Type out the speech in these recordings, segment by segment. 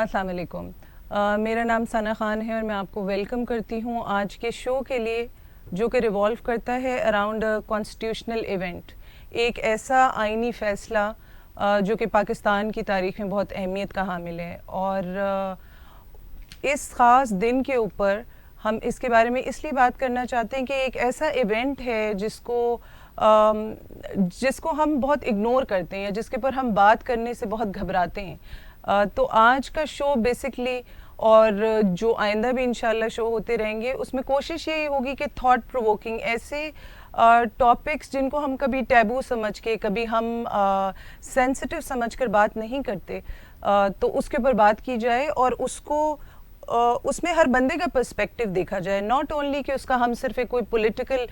अस्सलाम वालेकुम। मेरा नाम सना खान है और मैं आपको वेलकम करती हूँ आज के शो के लिए जो कि रिवॉल्व करता है अराउंड कॉन्स्टिट्यूशनल इवेंट, एक ऐसा आइनी फ़ैसला जो कि पाकिस्तान की तारीख़ में बहुत अहमियत का हामिल है। और इस ख़ास दिन के ऊपर हम इसके बारे में इसलिए बात करना चाहते हैं कि एक ऐसा इवेंट है जिसको हम बहुत इग्नोर करते हैं, जिसके ऊपर हम बात करने से बहुत घबराते हैं। तो आज का शो बेसिकली और जो आइंदा भी इंशाल्लाह शो होते रहेंगे उसमें कोशिश यही होगी कि थॉट प्रोवोकिंग ऐसे टॉपिक्स जिनको हम कभी टैबू समझ के, कभी हम सेंसिटिव समझ कर बात नहीं करते, तो उसके ऊपर बात की जाए और उसमें हर बंदे का पर्सपेक्टिव देखा जाए। नॉट ओनली कि उसका हम सिर्फ एक कोई पॉलिटिकल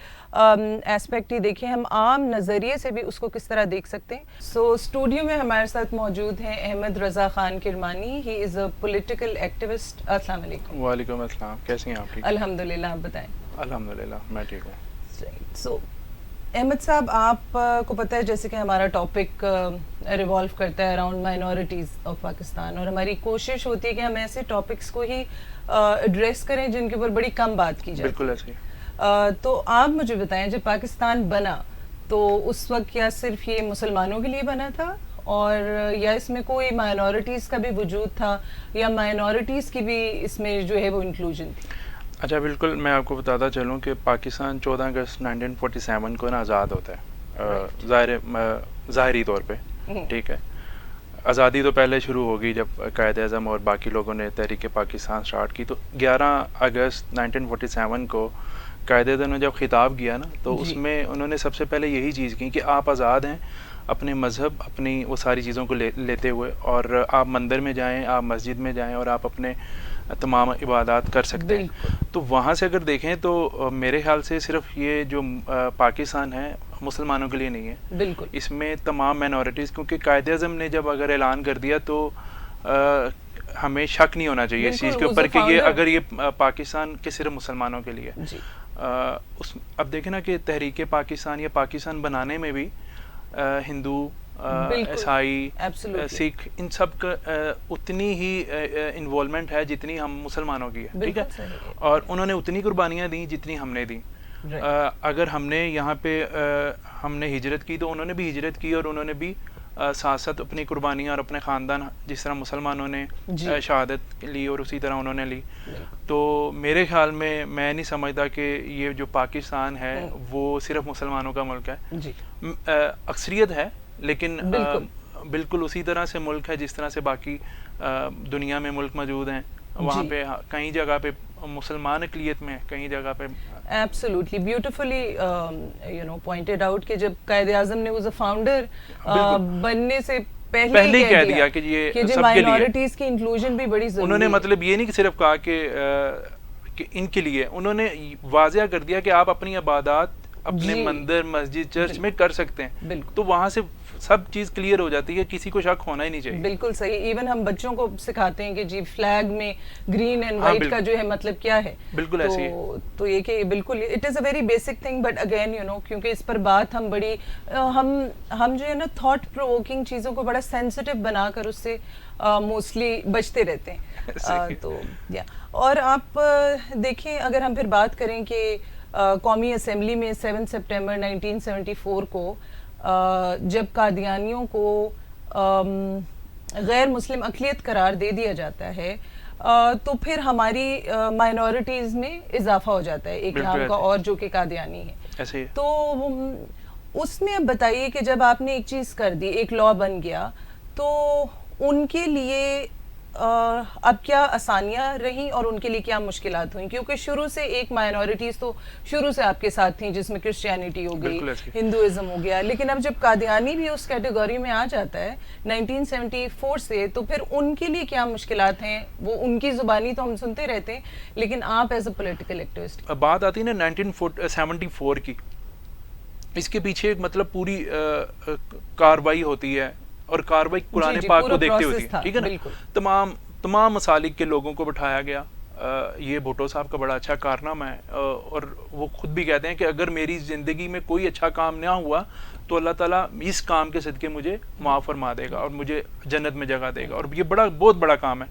एस्पेक्ट ही देखें, हम आम नज़रिए से भी उसको किस तरह देख सकते हैं। सो स्टूडियो में हमारे साथ मौजूद हैं Ahmad Raza Khan Kirmani, he is a political activist. अस्सलाम वालेकुम। वालेकुम अस्सलाम, कैसी हैं आप? ठीक? अल्हम्दुलिल्लाह, आप बताएं। अल्हम्दुलिल्लाह मैं ठीक हूँ। सो अहमद साहब, आपको पता है जैसे कि हमारा टॉपिक रिवॉल्व करता है अराउंड माइनॉरिटीज़ ऑफ पाकिस्तान, और हमारी कोशिश होती है कि हम ऐसे टॉपिक्स को ही एड्रेस करें जिनके ऊपर बड़ी कम बात की जाए। बिल्कुल ऐसे ही। तो आप मुझे बताएं, जब पाकिस्तान बना तो उस वक्त क्या सिर्फ ये मुसलमानों के लिए बना था, और या इसमें कोई माइनॉरिटीज़ का भी वजूद था, या माइनॉरिटीज़ की भी इसमें जो है वो इंक्लूजन थी? अच्छा, बिल्कुल मैं आपको बताता चलूँ कि पाकिस्तान 14 अगस्त 1947 को ना आज़ाद होता है, ज़ाहरी तौर पे, ठीक है। आज़ादी तो पहले शुरू होगी जब कायद आज़म और बाकी लोगों ने तहरीक पाकिस्तान स्टार्ट की। तो 11 अगस्त 1947 को कायद आज़म ने जब खिताब किया ना, तो उसमें उन्होंने सबसे पहले यही चीज़ की कि आप आज़ाद हैं अपने मज़हब, अपनी वो सारी चीज़ों को लेते हुए, और आप मंदिर में जाएं, आप मस्जिद में जाएं और आप अपने तमाम इबादत कर सकते हैं। तो वहाँ से अगर देखें तो मेरे ख्याल से सिर्फ ये जो पाकिस्तान है मुसलमानों के लिए नहीं है, बिल्कुल इसमें तमाम माइनॉरिटीज़, क्योंकि कायद आज़म ने जब अगर ऐलान कर दिया तो हमें शक नहीं होना चाहिए इस चीज़ के ऊपर कि ये अगर ये पाकिस्तान के सिर्फ मुसलमानों के लिए। अब देखें ना कि तहरीक पाकिस्तान या पाकिस्तान बनाने में भी हिंदू, ईसाई, सिख, इन सब का उतनी ही इन्वॉल्वमेंट है जितनी हम मुसलमानों की है, ठीक है। और उन्होंने उतनी कुर्बानियाँ दी जितनी हमने दी। अगर हमने यहाँ पे हमने हिजरत की तो उन्होंने भी हिजरत की, और उन्होंने भी साथ साथ अपनी कुर्बानियाँ और अपने ख़ानदान, जिस तरह मुसलमानों ने शहादत ली और उसी तरह उन्होंने ली। तो मेरे ख्याल में मैं नहीं समझता कि ये जो पाकिस्तान है वो सिर्फ मुसलमानों का मुल्क है। अक्सरियत है, लेकिन बिल्कुल उसी तरह से मुल्क है जिस तरह से बाकी दुनिया में मुल्क मौजूद हैं। वहाँ पे कई जगह पे मुसलमान अक़लियत में, कई जगह पे एब्सोल्युटली ब्यूटीफुली पॉइंटेड आउट कि जब कायद आज़म ने उस फाउंडर बनने से पहले ही कह दिया कि ये सबके माइनॉरिटीज़ की इंक्लूजन भी बड़ी ज़रूरी है। उन्होंने मतलब ये नहीं कि सिर्फ कहा कि इनके लिए, उन्होंने वाज़िया कर दिया कि आप अपनी इबादत अपने मंदिर, मस्जिद, चर्च में कर सकते हैं। तो वहाँ से सब चीज़ क्लियर हो जाती है, किसी को शक होना ही नहीं चाहिए। बिल्कुल सही। इवन हम बच्चों को सिखाते हैं कि जी फ्लैग में ग्रीन एंड वाइट का जो है मतलब क्या है। बिल्कुल ऐसे ही। तो ये कि बिल्कुल it is a very basic thing, but again क्योंकि इस पर बात हम बड़ी हम जो है ना थॉट प्रोवोकिंग चीज़ों को बड़ा सेंसिटिव बनाकर उससे मोस्टली बचते रहते हैं। तो या और आप देखें, अगर हम फिर बात करें कि कौमी असम्बली में 7 सितंबर 1974 को जब कादियानियों को गैर मुस्लिम अक़लियत करार दे दिया जाता है, तो फिर हमारी माइनॉरिटीज़ में इजाफा हो जाता है एक नाम का, और जो कि कादियानी है। तो उसमें अब बताइए कि जब आपने एक चीज़ कर दी, एक लॉ बन गया, तो उनके लिए अब क्या आसानियाँ रहीं और उनके लिए क्या मुश्किलात हुई? क्योंकि शुरू से एक माइनॉरिटीज़ तो शुरू से आपके साथ थी, जिसमें क्रिश्चियनिटी हो गई, हिंदुइज्म हो गया, लेकिन अब जब कादियानी भी उस कैटेगरी में आ जाता है 1974 से, तो फिर उनके लिए क्या मुश्किलात हैं? वो उनकी ज़ुबानी तो हम सुनते रहते हैं, लेकिन आप एज अ पॉलिटिकल एक्टिविस्ट। बात आती है ना 1974 की, इसके पीछे एक मतलब पूरी कार्रवाई होती है, और कार्रवाई कुरान पाक को देखते हुए, ठीक है ना। तमाम मसालिक के लोगों को बिठाया गया, یہ بھٹو صاحب کا بڑا اچھا کارنامہ ہے, اور وہ خود بھی کہتے ہیں کہ اگر میری زندگی میں کوئی اچھا کام نہ ہوا تو اللہ تعالیٰ اس کام کے صدقے مجھے معاف فرما دے گا اور مجھے جنت میں جگہ دے گا, اور یہ بہت بڑا کام ہے.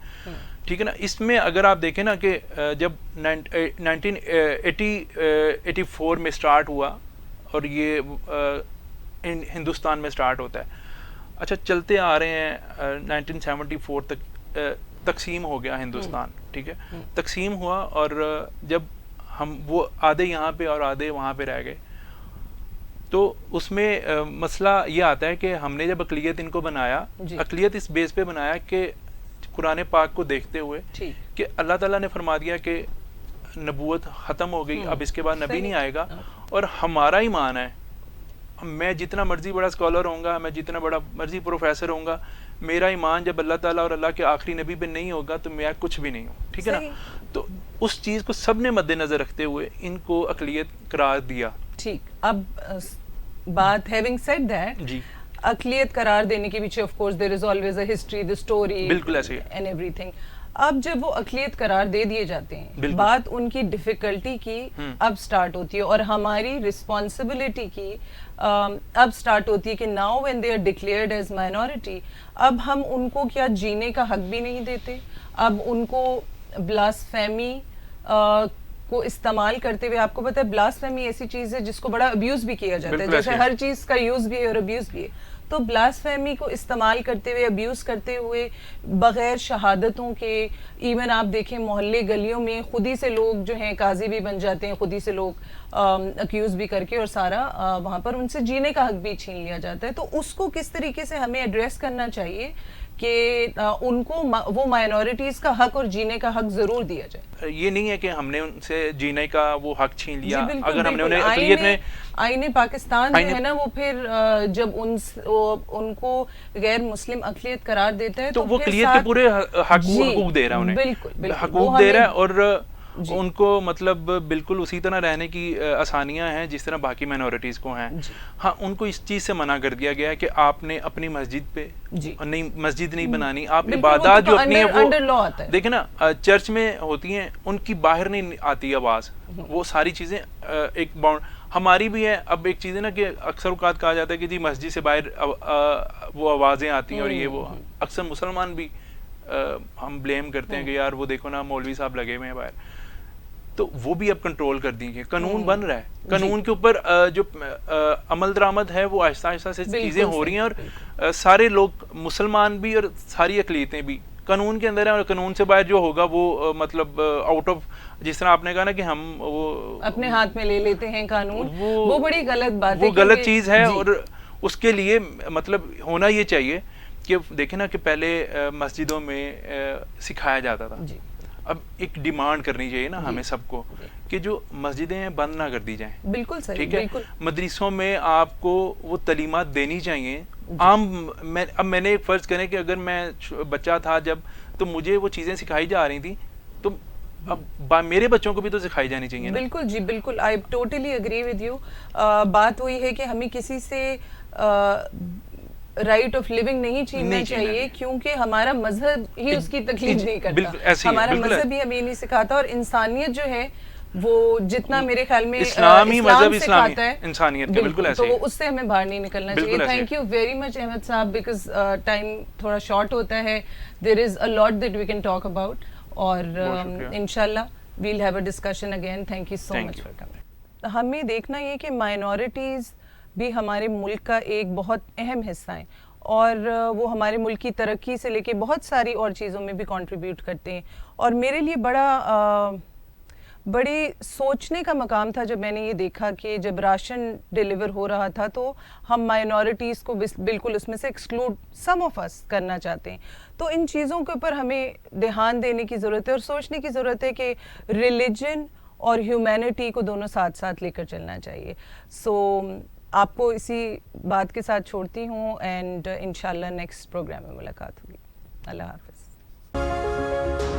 ٹھیک ہے نا. اس میں اگر آپ دیکھیں نا کہ جب 1984 میں اسٹارٹ ہوا اور یہ ہندوستان میں اسٹارٹ ہوتا ہے, اچھا چلتے آ رہے ہیں 1974 تک تقسیم ہو گیا ہندوستان. ٹھیک ہے, تقسیم ہوا اور جب ہم وہ آدھے یہاں پہ اور آدھے وہاں پہ رہ گئے, تو اس میں مسئلہ یہ آتا ہے کہ ہم نے جب اقلیت ان کو بنایا, اقلیت اس بیس پہ بنایا کہ قرآن پاک کو دیکھتے ہوئے کہ اللہ تعالیٰ نے فرما دیا کہ نبوت ختم ہو گئی, اب اس کے بعد نبی نہیں آئے گا, اور ہمارا ایمان ہے میں جتنا مرضی بڑا اسکالر ہوں گا, میں جتنا بڑا مرضی پروفیسر ہوں گا, میرا ایمان جب اللہ تعالیٰ اور اللہ کے آخری نبی پہ نہیں ہوگا تو میں کچھ بھی نہیں ہوں. ٹھیک ہے نا. تو اس چیز کو سب نے مد نظر رکھتے ہوئے ان کو اقلیت قرار دیا. ٹھیک, اب بات having said that, جی, اقلیت قرار دینے کے پیچھے of course there is always a history, the story, بالکل ایسے and everything. اب جب وہ اقلیت قرار دے دیے جاتے ہیں, بات ان کی ڈیفیکلٹی کی اب سٹارٹ ہوتی ہے, اور ہماری رسپانسبلٹی کی اب سٹارٹ ہوتی ہے کہ now when they are declared as minority, اب ہم ان کو کیا جینے کا حق بھی نہیں دیتے, اب ان کو بلاسفیمی کو استعمال کرتے ہوئے, آپ کو پتہ ہے بلاسفیمی ایسی چیز ہے جس کو بڑا ابیوز بھی کیا جاتا ہے, جیسے ہر چیز کا یوز بھی ہے اور ابیوز بھی ہے. تو بلاسفیمی کو استعمال کرتے ہوئے, ابیوز کرتے ہوئے, بغیر شہادتوں کے, ایون آپ دیکھیں محلے گلیوں میں خود ہی سے لوگ جو ہیں قاضی بھی بن جاتے ہیں, خود ہی سے لوگ اکیوز بھی کر کے, اور سارا وہاں پر ان سے جینے کا حق بھی چھین لیا جاتا ہے. تو اس کو کس طریقے سے ہمیں ایڈریس کرنا چاہیے کہ ان کو وہ مائنورٹیز کا حق اور جینے کا حق ضرور دیا جائے. یہ نہیں ہے کہ ہم نے ان سے جینے کا وہ حق چھین لیا. اگر ہم نے انہیں اقلیت میں آئین پاکستان جو ہے نا, وہ پھر جب ان کو غیر مسلم اقلیت قرار دیتا ہے تو وہ اقلیت کے پورے حقوق دے رہا ہے, انہیں حقوق دے رہا ہے, اور ان کو مطلب بالکل اسی طرح رہنے کی آسانیاں ہیں جس طرح باقی مائنورٹیز کو ہیں. ہاں, ان کو اس چیز سے منع کر دیا گیا ہے کہ آپ نے اپنی مسجد پہ نہیں, مسجد نہیں بنانی, آپ عبادات جو اپنی ہیں وہ دیکھیں نا چرچ میں ہوتی ہیں, ان کی باہر نہیں آتی آواز, وہ ساری چیزیں ایک باؤنڈ ہماری بھی ہے. اب ایک چیز ہے نا کہ اکثر اوقات کہا جاتا ہے کہ جی مسجد سے باہر وہ آوازیں آتی ہیں, اور یہ وہ اکثر مسلمان بھی ہم بلیم کرتے ہیں کہ یار وہ دیکھو نا مولوی صاحب لگے ہوئے ہیں باہر. تو وہ بھی اب کنٹرول کر دی گئی, قانون بن رہا ہے, قانون کے اوپر جو عمل درآمد ہے وہ آہستہ آہستہ سے چیزیں ہو رہی ہیں, اور سارے لوگ مسلمان بھی اور ساری اقلیتیں بھی قانون کے اندر ہیں, اور قانون سے باہر جو ہوگا وہ مطلب آؤٹ آف, جس طرح آپ نے کہا نا کہ ہم وہ اپنے ہاتھ میں لے لیتے ہیں قانون, وہ بڑی غلط بات ہے, وہ غلط چیز ہے. اور اس کے لیے مطلب ہونا یہ چاہیے کہ دیکھیں نا کہ پہلے مسجدوں میں سکھایا جاتا تھا, اب ایک ڈیمانڈ کرنی چاہیے نا ہمیں سب کو کہ جو مسجدیں ہیں بند نہ کر دی جائیں. بالکل صحیح. ٹھیک ہے, مدرسوں میں آپ کو وہ تعلیمات دینی چاہیے عام. اب میں نے ایک فرض کریں کہ اگر میں بچہ تھا جب, تو مجھے وہ چیزیں سکھائی جا رہی تھیں, تو اب میرے بچوں کو بھی تو سکھائی جانی چاہیے. بالکل جی, بالکل, I totally agree with you. بات وہی ہے کہ ہمیں کسی سے رائٹ آف لیونگ نہیں چھیننا چاہیے, کیونکہ ہمارا مذہب ہی اس کی تکلیف نہیں کرتا, ہمارا مذہب ہی ہمیں نہیں سکھاتا, اور انسانیت جو ہے وہ جتنا میرے خیال میں اسلامی مذہب سکھاتا ہے انسانیت کا, بالکل ایسے, تو وہ اس سے ہمیں باہر نہیں نکلنا چاہیے. Thank you very much Ahmad صاحب, بیکاز ٹائم تھوڑا شارٹ ہوتا ہے, there is a lot that we can talk about, اور انشاءاللہ we'll have a discussion again. Thank you so much for coming. ہمیں دیکھنا یہ کہ مائنورٹیز بھی ہمارے ملک کا ایک بہت اہم حصہ ہیں, اور وہ ہمارے ملک کی ترقی سے لے کے بہت ساری اور چیزوں میں بھی کنٹریبیوٹ کرتے ہیں. اور میرے لیے بڑی سوچنے کا مقام تھا جب میں نے یہ دیکھا کہ جب راشن ڈیلیور ہو رہا تھا تو ہم مائنورٹیز کو بالکل اس میں سے ایکسکلوڈ سم آف اس کرنا چاہتے ہیں. تو ان چیزوں کے اوپر ہمیں دھیان دینے کی ضرورت ہے, اور سوچنے کی ضرورت ہے کہ ریلیجن اور ہیومینٹی کو دونوں ساتھ ساتھ لے کر چلنا چاہیے. سو آپ کو اسی بات کے ساتھ چھوڑتی ہوں, اینڈ انشاءاللہ نیکسٹ پروگرام میں ملاقات ہوگی. اللہ حافظ.